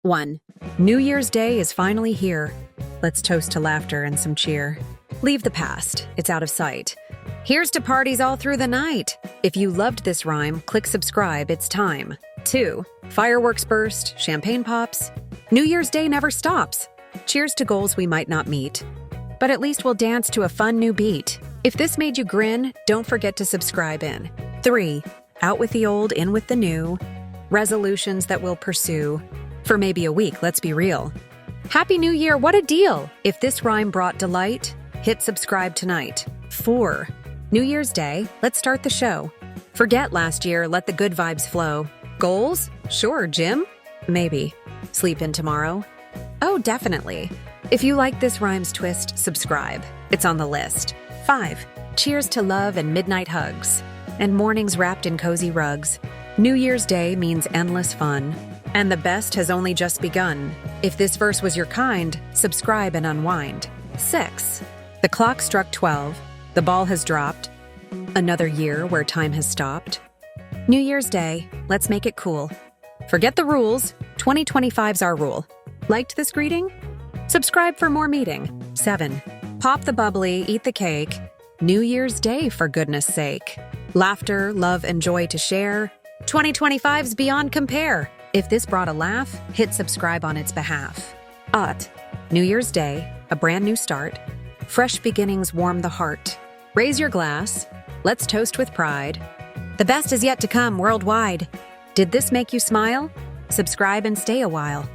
1. New Year's Day is finally here. Let's toast to laughter and some cheer. Leave the past, it's out of sight. Here's to parties all through the night. If you loved this rhyme, click subscribe, it's time. 2. Fireworks burst, champagne pops. New Year's Day never stops. Cheers to goals we might not meet, but at least we'll dance to a fun new beat. If this made you grin, don't forget to subscribe in. 3. Out with the old, in with the new. Resolutions that we'll pursue. For maybe a week, let's be real. Happy New Year, what a deal! If this rhyme brought delight, hit subscribe tonight. 4. New Year's Day, let's start the show. Forget last year, let the good vibes flow. Goals? Sure, gym? Maybe. Sleep in tomorrow? Oh, definitely. If you like this rhyme's twist, subscribe. It's on the list. 5. Cheers to love and midnight hugs, and mornings wrapped in cozy rugs. New Year's Day means endless fun, and the best has only just begun. If this verse was your kind, subscribe and unwind. 6. The clock struck 12. The ball has dropped. Another year where time has stopped. New Year's Day, let's make it cool. Forget the rules, 2025's our rule. Liked this greeting? Subscribe for more meeting. 7. Pop the bubbly, eat the cake. New Year's Day, for goodness sake. Laughter, love, and joy to share. 2025's beyond compare. If this brought a laugh, hit subscribe on its behalf. New Year's Day, a brand new start. Fresh beginnings warm the heart. Raise your glass. Let's toast with pride. The best is yet to come worldwide. Did this make you smile? Subscribe and stay a while.